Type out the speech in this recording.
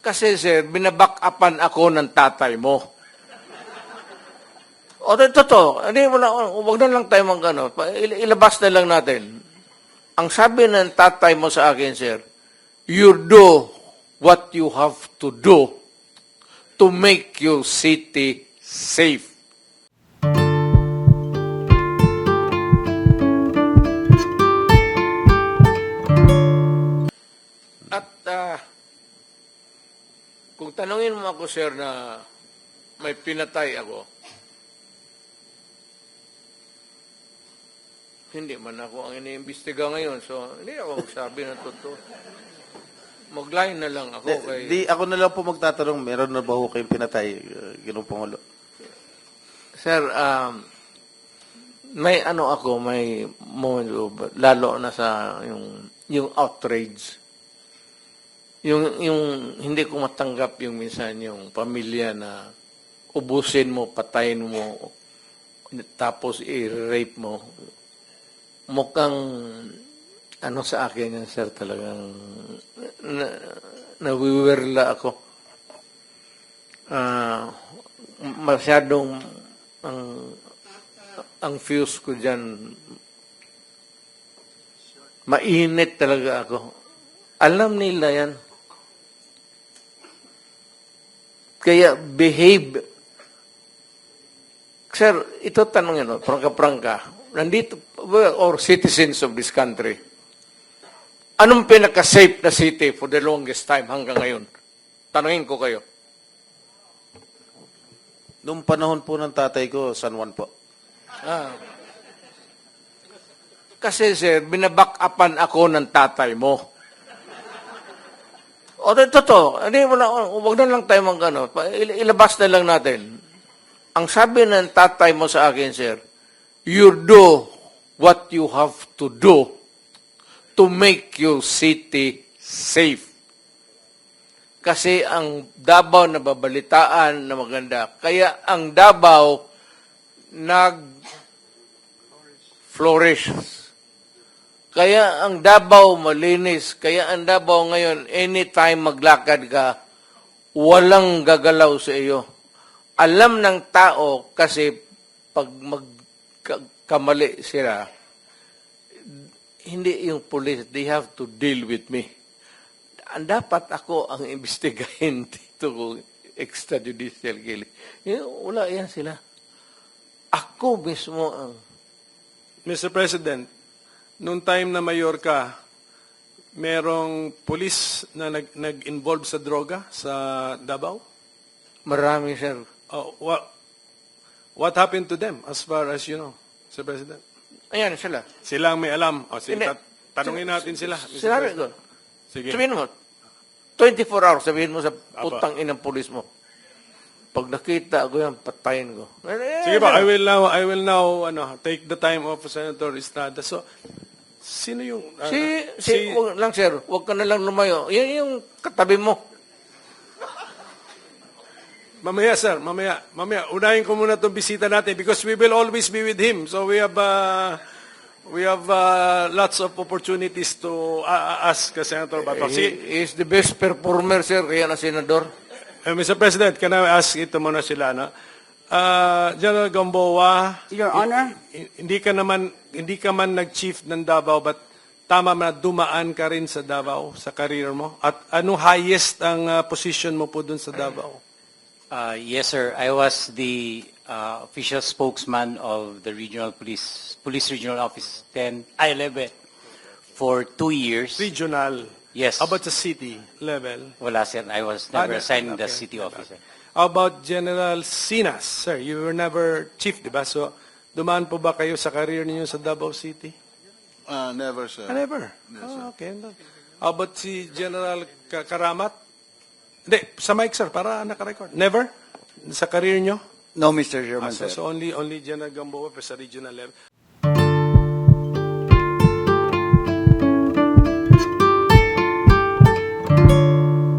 Kasi sir, binaback-upan ako ng tatay mo. O, totoo. Hindi, wag na lang tayo mag-ano. Ilabas na lang natin. Ang sabi ng tatay mo sa akin, sir, you do what you have to do to make your city safe. At kung tanungin mo ako, sir, na may pinatay ako, hindi man ako ang iniimbestiga ngayon. So, hindi ako magsabi ng totoo. Mag-line na lang ako. Di ako na lang po magtatanong, meron na ba ho kayong pinatay, Ginoong Pangulo? Sir, may ano ako, may momento, lalo na sa yung outrage. Yung hindi ko matanggap yung minsan yung pamilya na ubusin mo, patayin mo, tapos i-rape mo. Mukhang ano sa akin yan, sir, talagang nawiwirla ako. Masyadong ang fuse ko dyan, mainit talaga ako. Alam nila yan. Kaya behave. Sir, ito tanongin mo, prangka-prangka. Nandito, or citizens of this country, anong pinaka-safe na city for the longest time hanggang ngayon? Tanungin ko kayo. Noong panahon po ng tatay ko, San Juan po. Kasi sir, binaback-upan ako ng tatay mo. O, totoo. Hindi, wag na lang tayo mag-ano. Ilabas na lang natin. Ang sabi ng tatay mo sa akin, sir, you do what you have to do to make your city safe. Kasi ang Davao nababalitaan na maganda. Kaya ang Davao nag-flourish. Kaya ang Davao malinis. Kaya ang Davao ngayon, anytime maglakad ka, walang gagalaw sa iyo. Alam ng tao kasi pag kamali sila, hindi yung police, they have to deal with me. Dapat ako ang imbestigahin dito kung extrajudicial killing. Wala yan sila. Ako mismo ang... Mr. President, noong time na mayor ka, merong police na nag-involve sa droga sa Davao? Marami, sir. What happened to them as far as you know, Mr. President? Ayan, sila. Sila ang may alam. Sige, Hindi. tanungin natin sila. Mr. Sinabi ko. President. Sige. Sabihin mo, 24 hours, sabihin mo sa putang inang pulis mo. Pag nakita ko yan, patayin ko. Sige ba, I will now take the time of Senator Estrada. So, sino yung... wag lang, sir. Huwag ka na lang lumayo. Yan yung katabi mo. Mamaya, sir. Mamaya. Unahin ko muna itong bisita natin because we will always be with him. So, we have lots of opportunities to ask Senator Bato. He is the best performer, sir, kaya na senador. Mr. President, can I ask ito muna sila, no? General Gamboa, Your Honor? hindi ka man nag-chief ng Davao, but tama na dumaan ka rin sa Davao, sa career mo? At anong highest ang position mo po dun sa Davao? Yes, sir. I was the official spokesman of the regional police regional office 11 for 2 years. Regional. Yes. How about the city level? Wala, sir. I was never assigned the city officer. How about General Sinas? Sir, you were never chief, di ba? So, dumaan po ba kayo sa career ninyo sa Davao City? Never, sir. Never. Yes, sir. Okay. How about si General Karamat? Hindi, sa mic, sir, para naka-record. Never? Sa career nyo? No, Mr. Chairman, So, sir. only General Gamboa pa sa regional level.